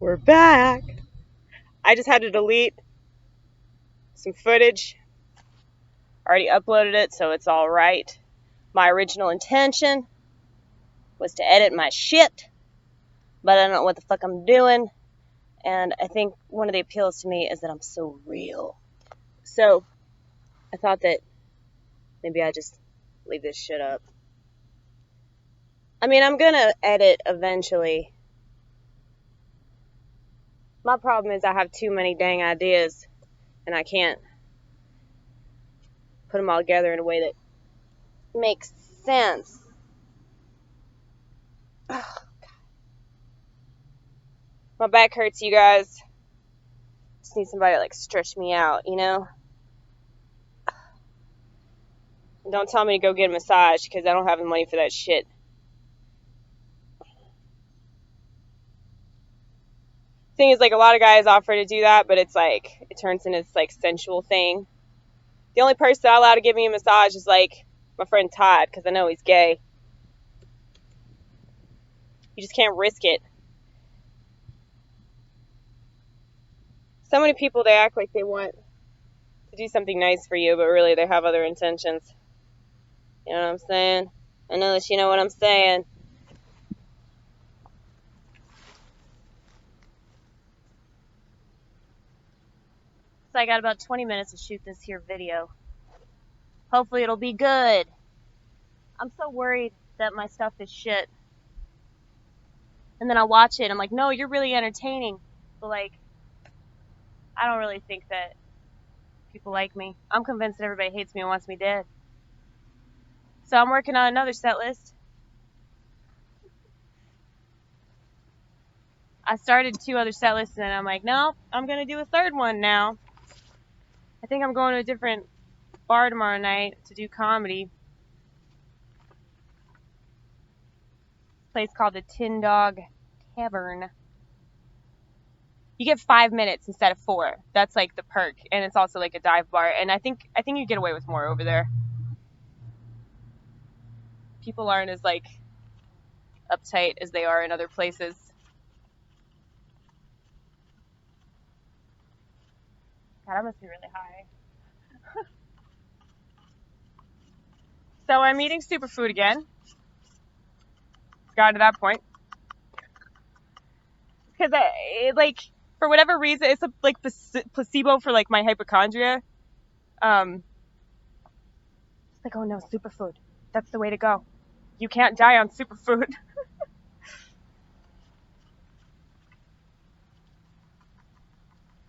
We're back. I just had to delete some footage. I already uploaded it, so it's all right. My original intention was to edit my shit, but I don't know what the fuck I'm doing. And I think one of the appeals to me is that I'm so real. So I thought that maybe I just leave this shit up. I mean, I'm gonna edit eventually. My problem is I have too many dang ideas, and I can't put them all together in a way that makes sense. My back hurts, you guys. Just need somebody to like stretch me out, you know? And don't tell me to go get a massage because I don't have the money for that shit. Thing is, like, a lot of guys offer to do that, but it's like, it turns into this like sensual thing. The only person allowed to give me a massage is like my friend Todd, because I know he's gay. You just can't risk it. So many people, they act like they want to do something nice for you, but really they have other intentions. You know what I'm saying? I know that you know what I'm saying. So I got about 20 minutes to shoot this here video. Hopefully it'll be good. I'm so worried that my stuff is shit. And then I watch it and I'm like, no, you're really entertaining. But like, I don't really think that people like me. I'm convinced that everybody hates me and wants me dead. So I'm working on another set list. I started 2 other set lists and I'm like, no, I'm going to do a 3rd one now. I think I'm going to a different bar tomorrow night to do comedy. A place called the Tin Dog Tavern. You get 5 minutes instead of 4. That's like the perk, and it's also like a dive bar. And I think you get away with more over there. People aren't as like uptight as they are in other places. God, I must be really high. So I'm eating superfood again. Got to that point because like for whatever reason it's like placebo for like my hypochondria. It's like, oh no, superfood. That's the way to go. You can't die on superfood.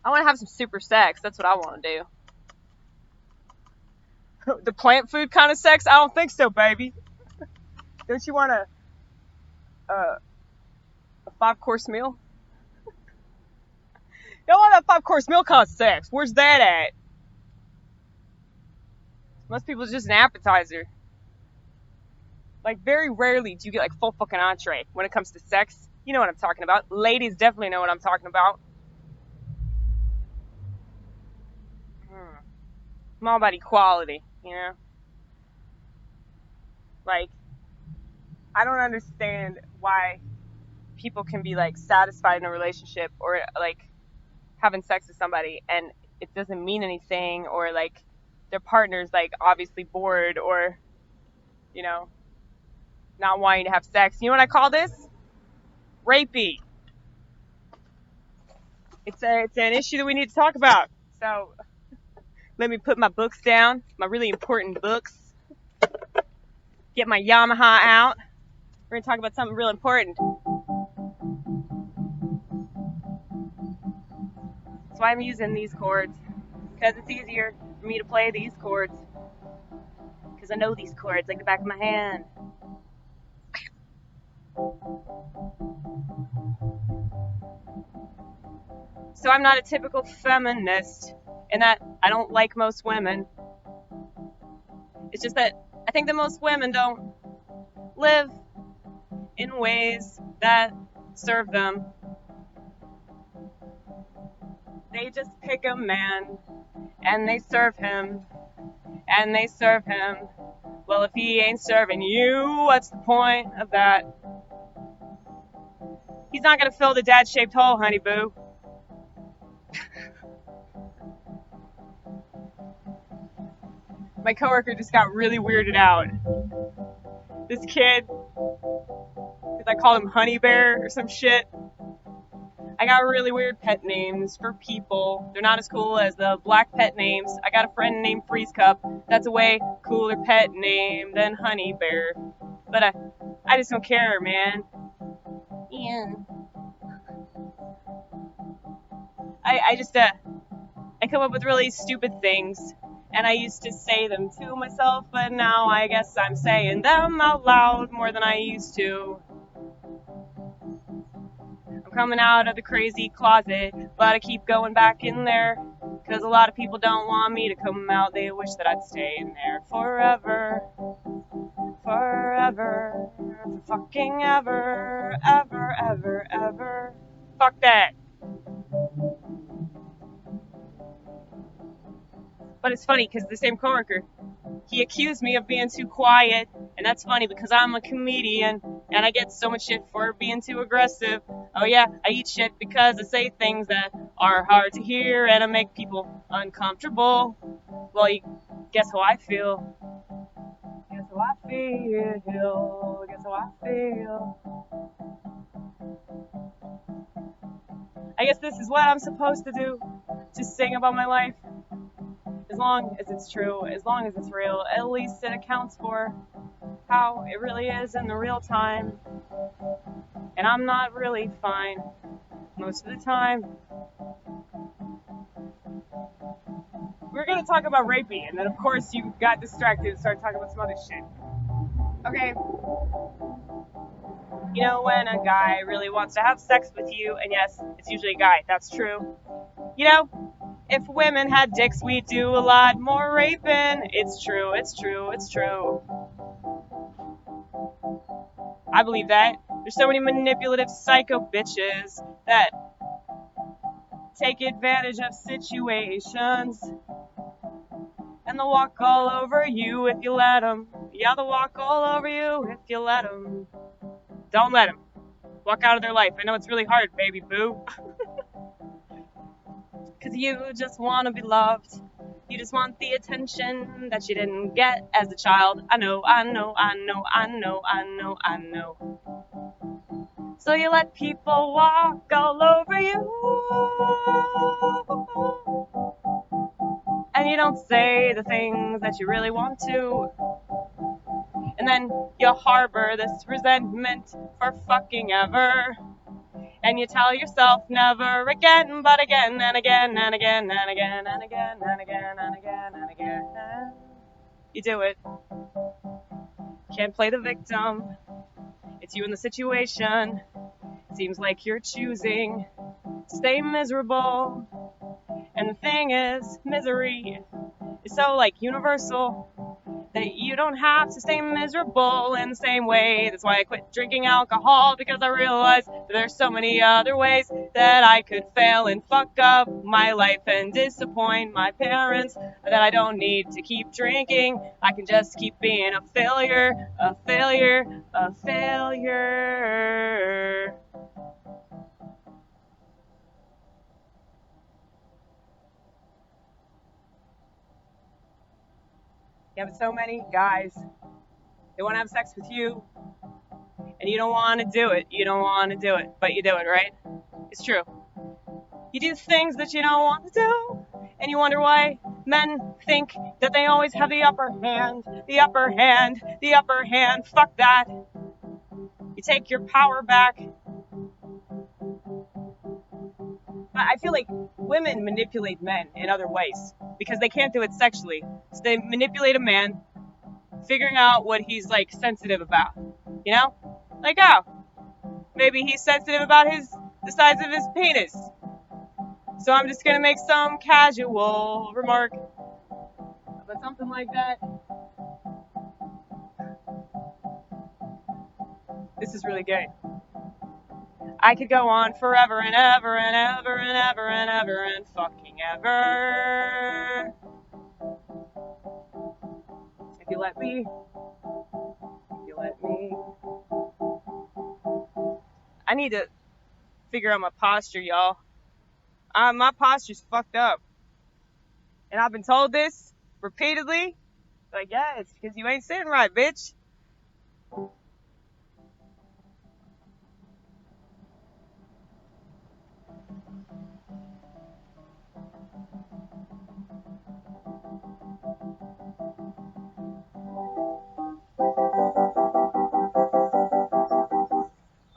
I want to have some super sex. That's what I want to do. The plant food kind of sex? I don't think so, baby. Don't you want a 5-course meal? You don't want that 5-course meal kind of sex. Where's that at? Most people, it's just an appetizer. Like, very rarely do you get like full fucking entree when it comes to sex. You know what I'm talking about. Ladies definitely know what I'm talking about. I'm all about equality, you know? Like, I don't understand why people can be like satisfied in a relationship or like having sex with somebody and it doesn't mean anything, or like their partner's like obviously bored, or you know, not wanting to have sex. You know what I call this? Rapey. It's an issue that we need to talk about. So let me put my books down, my really important books. Get my Yamaha out. We're gonna talk about something real important. That's why I'm using these chords, because it's easier for me to play these chords, because I know these chords like the back of my hand. So I'm not a typical feminist in that I don't like most women. It's just that I think that most women don't live in ways that serve them. They just pick a man and they serve him and they serve him. Well, if he ain't serving you, what's the point of that? He's not gonna fill the dad-shaped hole, honey boo. My coworker just got really weirded out. This kid, because I called him Honey Bear or some shit. I got really weird pet names for people. They're not as cool as the black pet names. I got a friend named Freeze Cup. That's a way cooler pet name than Honey Bear. But I just don't care, man. Ian. I come up with really stupid things, and I used to say them to myself, but now I guess I'm saying them out loud more than I used to. I'm coming out of the crazy closet, but I keep going back in there, because a lot of people don't want me to come out. They wish that I'd stay in there forever. Forever. For fucking ever. Ever, ever, ever. Fuck that. But it's funny, because the same coworker, he accused me of being too quiet, and that's funny because I'm a comedian, and I get so much shit for being too aggressive. Oh yeah, I eat shit because I say things that are hard to hear, and I make people uncomfortable. Well, you guess how I feel. Guess how I feel. Guess how I feel. I guess this is what I'm supposed to do. Just sing about my life. As long as it's true, as long as it's real, at least it accounts for how it really is in the real time. And I'm not really fine most of the time. We're gonna talk about rapey, and then of course you got distracted and started talking about some other shit. Okay. You know when a guy really wants to have sex with you, and yes, it's usually a guy, that's true. You know, if women had dicks, we'd do a lot more raping. It's true, it's true, it's true. I believe that. There's so many manipulative psycho bitches that take advantage of situations. And they'll walk all over you if you let them. Yeah, they'll walk all over you if you let them. Don't let them. Walk out of their life. I know it's really hard, baby boo. Because you just want to be loved. You just want the attention that you didn't get as a child. I know, I know, I know, I know, I know, I know. So you let people walk all over you. And you don't say the things that you really want to. And then you harbor this resentment for fucking ever. And you tell yourself never again, but again and again and again and again and again and again and again and again. You do it. Can't play the victim. It's you in the situation. Seems like you're choosing to stay miserable. And the thing is, misery is so like universal that you don't have to stay miserable in the same way. That's why I quit drinking alcohol, because I realized that there's so many other ways that I could fail and fuck up my life and disappoint my parents, that I don't need to keep drinking. I can just keep being a failure, a failure, a failure. Yeah, but so many guys, they want to have sex with you, and you don't want to do it. You don't want to do it, but you do it, right? It's true. You do things that you don't want to do, and you wonder why men think that they always have the upper hand, the upper hand, the upper hand. Fuck that. You take your power back. I feel like women manipulate men in other ways because they can't do it sexually. So they manipulate a man, figuring out what he's like sensitive about. You know? Like, oh, maybe he's sensitive about the size of his penis. So I'm just gonna make some casual remark about something like that. This is really good. I could go on forever and ever and ever and ever and ever and fucking ever. If you let me. If you let me. I need to figure out my posture, y'all. My posture's fucked up. And I've been told this repeatedly. Like, yeah, it's because you ain't sitting right, bitch.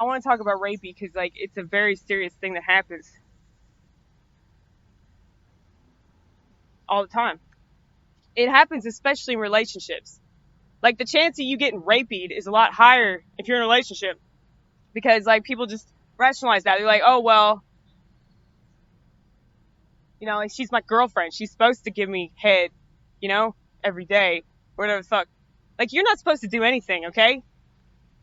I want to talk about RAPEY because, like, it's a very serious thing that happens all the time. It happens especially in relationships. Like, the chance of you getting raped is a lot higher if you're in a relationship because, like, people just rationalize that. They're like, oh, well, you know, like, she's my girlfriend. She's supposed to give me head, you know, every day, or whatever the fuck. Like, you're not supposed to do anything, okay?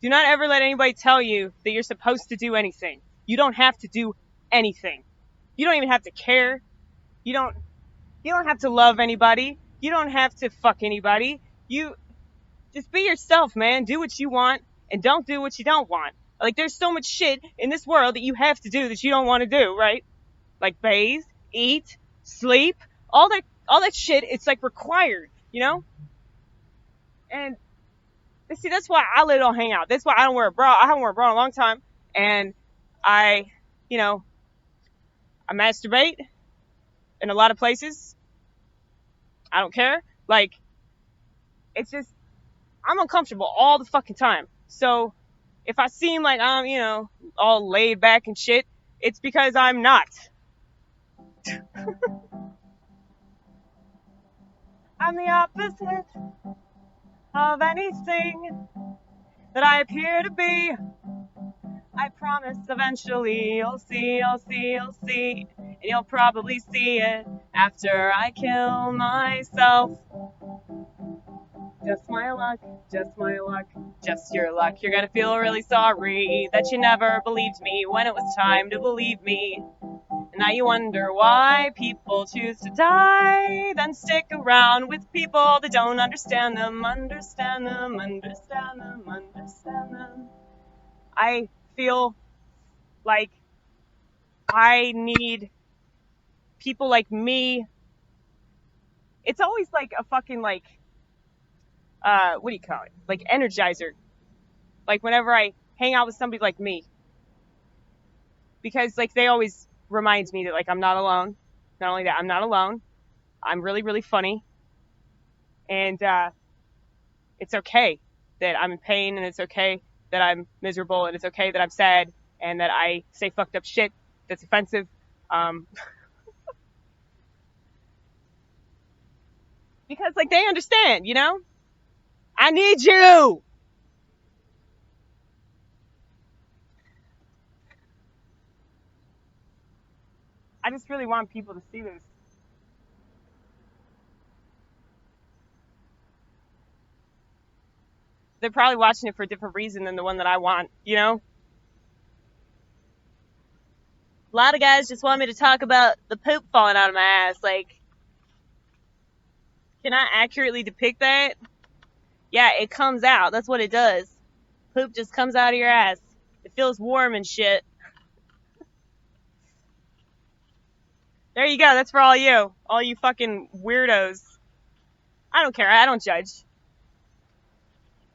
Do not ever let anybody tell you that you're supposed to do anything. You don't have to do anything. You don't even have to care. You don't have to love anybody. You don't have to fuck anybody. You just be yourself, man. Do what you want and don't do what you don't want. Like, there's so much shit in this world that you have to do that you don't want to do, right? Like bathe, eat, sleep, all that shit, it's like required, you know? And see, that's why I really don't hang out. That's why I don't wear a bra. I haven't worn a bra in a long time. And I, you know, I masturbate in a lot of places. I don't care. Like, it's just, I'm uncomfortable all the fucking time. So if I seem like I'm, you know, all laid back and shit, it's because I'm not. I'm the opposite of anything that I appear to be. I promise eventually you'll see, and you'll probably see it after I kill myself. Just my luck, just your luck. You're gonna feel really sorry that you never believed me when it was time to believe me. And now you wonder why people choose to die, then stick around with people that don't understand them. I feel like I need people like me. It's always like a fucking, like, what do you call it? Like, energizer. Like, whenever I hang out with somebody like me. Because, like, they always remind me that, like, I'm not alone. Not only that, I'm not alone. I'm really, really funny. And, it's okay that I'm in pain, and it's okay that I'm miserable, and it's okay that I'm sad, and that I say fucked up shit that's offensive. Because, like, they understand, you know? I need you! I just really want people to see this. They're probably watching it for a different reason than the one that I want, you know? A lot of guys just want me to talk about the poop falling out of my ass. Like, can I accurately depict that? Yeah, it comes out. That's what it does. Poop just comes out of your ass. It feels warm and shit. There you go. That's for all you. All you fucking weirdos. I don't care. I don't judge.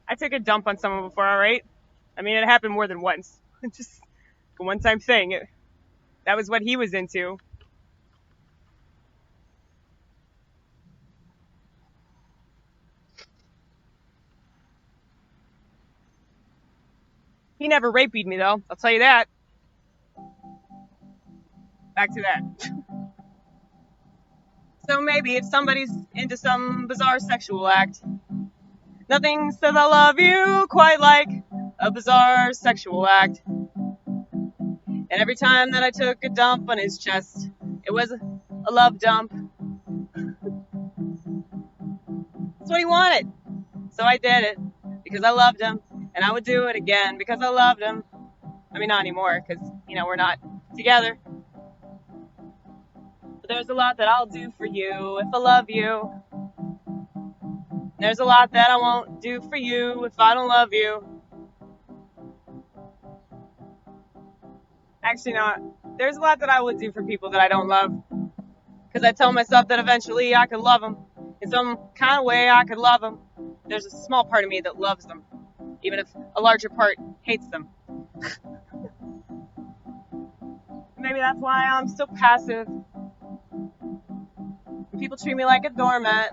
I took a dump on someone before, alright? I mean, it happened more than once. It's just a one-time thing. That was what he was into. He never raped me, though. I'll tell you that. Back to that. So maybe if somebody's into some bizarre sexual act, nothing says I love you quite like a bizarre sexual act. And every time that I took a dump on his chest, it was a love dump. That's what he wanted. So I did it because I loved him. And I would do it again because I loved him. I mean, not anymore because, you know, we're not together. But there's a lot that I'll do for you if I love you. There's a lot that I won't do for you if I don't love you. Actually, no. There's a lot that I would do for people that I don't love. Because I tell myself that eventually I could love them. In some kind of way, I could love them. There's a small part of me that loves them, even if a larger part hates them. Maybe that's why I'm so passive. And people treat me like a doormat.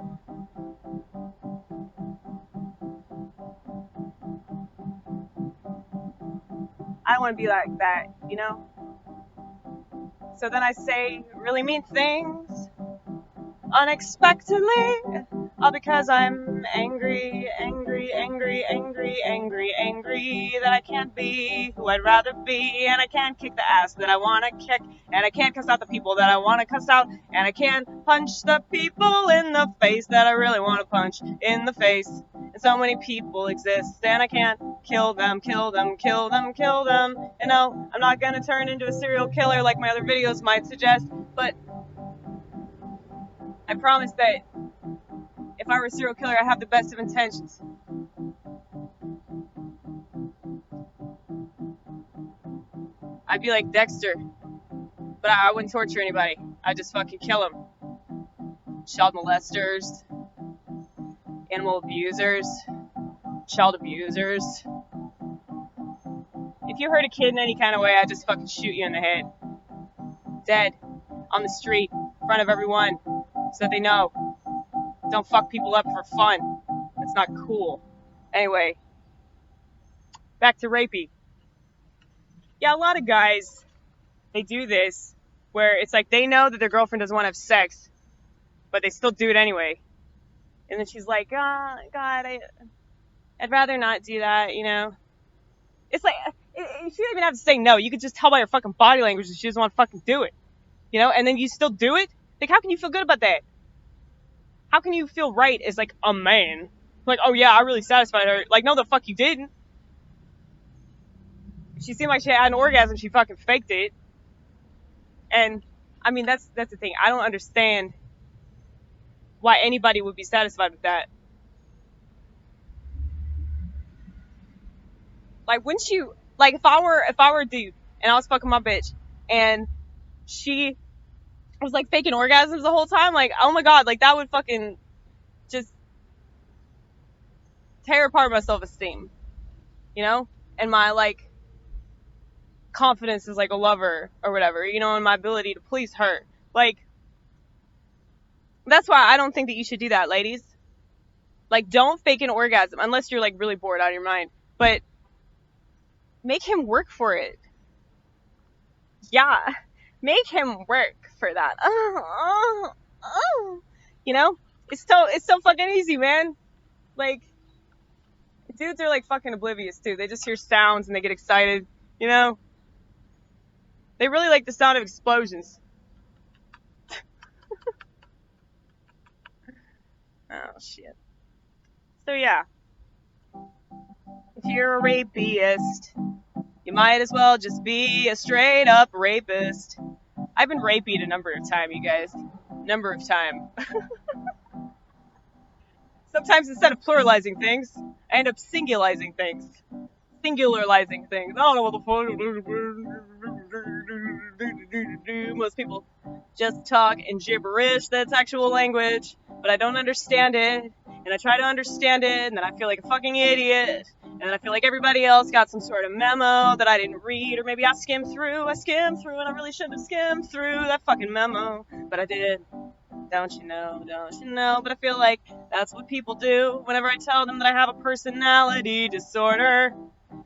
I don't want to be like that, you know? So then I say really mean things unexpectedly, all because I'm angry that I can't be who I'd rather be, and I can't kick the ass that I want to kick, and I can't cuss out the people that I want to cuss out, and I can't punch the people in the face that I really want to punch in the face. And so many people exist, and I can't kill them. And no, I'm not gonna turn into a serial killer like my other videos might suggest, but I promise that if I were a serial killer, I'd have the best of intentions. I'd be like Dexter, but I wouldn't torture anybody. I'd just fucking kill them. Child molesters, animal abusers, child abusers. If you hurt a kid in any kind of way, I'd just fucking shoot you in the head. Dead. On the street, in front of everyone, so that they know. Don't fuck people up for fun. That's not cool. Anyway, back to rapey. Yeah, a lot of guys, they do this, where it's like they know that their girlfriend doesn't want to have sex, but they still do it anyway. And then she's like, oh, God, I'd rather not do that, you know? It's like, she don't even have to say no. You could just tell by her fucking body language that she doesn't want to fucking do it. You know? And then you still do it? Like, how can you feel good about that? How can you feel right as, like, a man? Like, oh, yeah, I really satisfied her. Like, no, the fuck you didn't. She seemed like she had an orgasm. She fucking faked it. And, I mean, that's the thing. I don't understand why anybody would be satisfied with that. Like, wouldn't you, like, if I were a dude and I was fucking my bitch and she was like faking orgasms the whole time, like, oh my God, like, that would fucking just tear apart my self-esteem, you know? And my, like, confidence as, like, a lover or whatever, you know, and my ability to please her. Like, that's why I don't think that you should do that, ladies. Like, don't fake an orgasm unless you're, like, really bored out of your mind. But make him work for it. Yeah. Make him work for that. You know? It's so fucking easy, man. Like, dudes are, like, fucking oblivious, too. They just hear sounds and they get excited, you know? They really like the sound of explosions. Oh, shit. So, yeah. If you're a rapist, you might as well just be a straight-up rapist. I've been raped a number of times, you guys. Number of times. Sometimes instead of pluralizing things, I end up singularizing things. Singularizing things. I don't know what the fuck. Most people just talk in gibberish that's actual language, but I don't understand it, and I try to understand it, and then I feel like a fucking idiot, and then I feel like everybody else got some sort of memo that I didn't read, or maybe I skimmed through, and I really shouldn't have skimmed through that fucking memo, but I did. Don't you know, but I feel like that's what people do whenever I tell them that I have a personality disorder,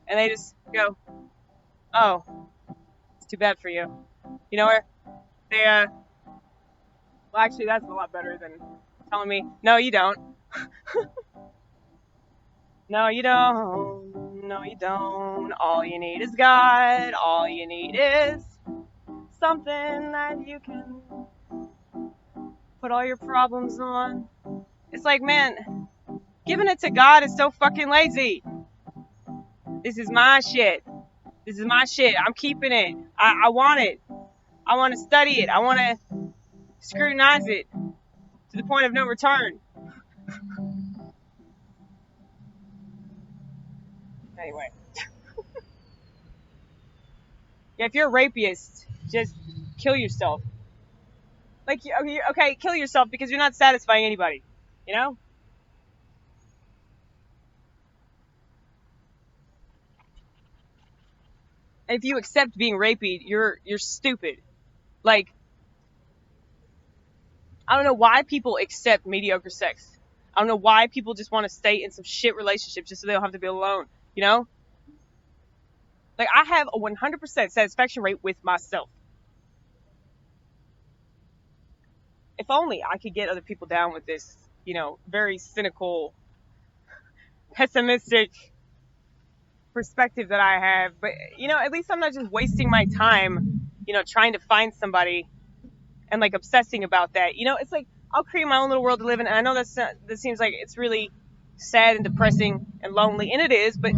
and they just go, oh, it's too bad for you. You know where? They, well, actually, that's a lot better than telling me, no, you don't. No, you don't. No, you don't. All you need is God. All you need is something that you can put all your problems on. It's like, man, giving it to God is so fucking lazy. This is my shit. This is my shit. I'm keeping it. I want it. I want to study it. I want to scrutinize it to the point of no return. Anyway. Yeah, if you're a rapist, just kill yourself. Like, okay, kill yourself because you're not satisfying anybody. You know? And if you accept being rapey, you're stupid. Like, I don't know why people accept mediocre sex. I don't know why people just want to stay in some shit relationship just so they don't have to be alone. You know? Like, I have a 100% satisfaction rate with myself. If only I could get other people down with this, very cynical, pessimistic perspective that I have. But, at least I'm not just wasting my time, trying to find somebody and like obsessing about that. It's like I'll create my own little world to live in. And I know that seems like it's really sad and depressing and lonely, and it is, but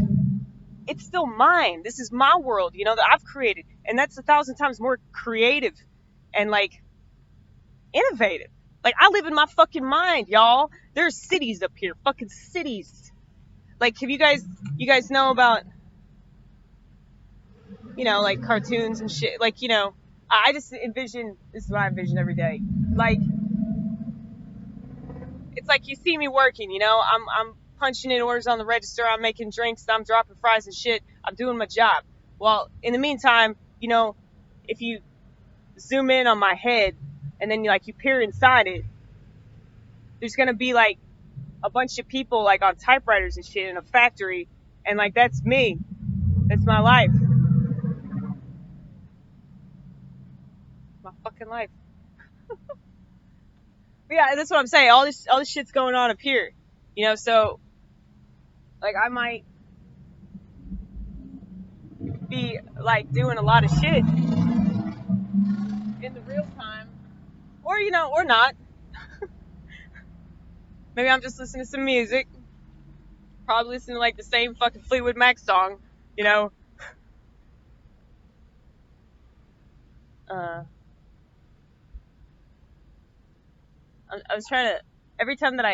it's still mine. This is my world, that I've created, and that's 1,000 times more creative and like innovative. Like I live in my fucking mind, y'all. There's cities up here, fucking cities. Like, have you guys know about, like cartoons and shit? Like, I just envision, this is what I envision every day. Like, it's like you see me working, I'm punching in orders on the register, I'm making drinks, I'm dropping fries and shit, I'm doing my job. Well, in the meantime, if you zoom in on my head and then you peer inside it, there's gonna be like a bunch of people like on typewriters and shit in a factory, and like that's me. That's my life. My fucking life. But yeah, that's what I'm saying. All this shit's going on up here. So like I might be like doing a lot of shit in the real time. Or or not. Maybe I'm just listening to some music. Probably listening to like the same fucking Fleetwood Mac song, you know. Uh I was trying to, every time that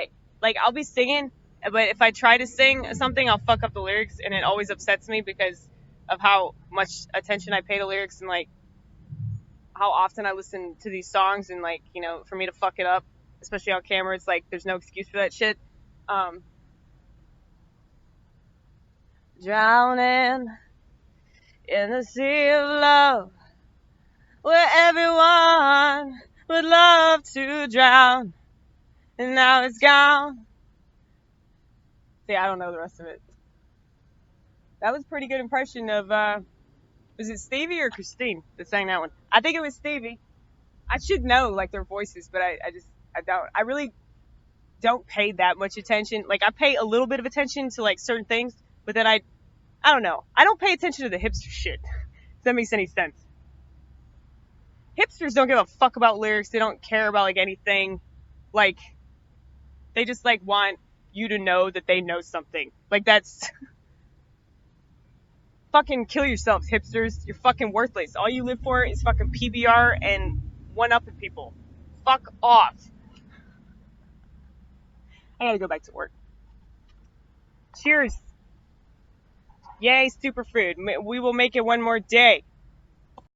I'll be singing, but if I try to sing something, I'll fuck up the lyrics, and it always upsets me because of how much attention I pay to lyrics and like how often I listen to these songs, and like, for me to fuck it up, especially on camera, it's like there's no excuse for that shit. Um, Drowning in the sea of love, where everyone would love to drown, and now it's gone. See, I don't know the rest of it. That was a pretty good impression of, was it Stevie or Christine that sang that one? I think it was Stevie. I should know, like, their voices, but I don't. I really don't pay that much attention. Like, I pay a little bit of attention to, like, certain things, but then I don't know. I don't pay attention to the hipster shit. If that makes any sense. Hipsters don't give a fuck about lyrics. They don't care about, like, anything. Like, they just, like, want you to know that they know something. Like, that's... Fucking kill yourselves, hipsters. You're fucking worthless. All you live for is fucking PBR and one-upping people. Fuck off. I gotta go back to work. Cheers. Yay, superfood. We will make it one more day.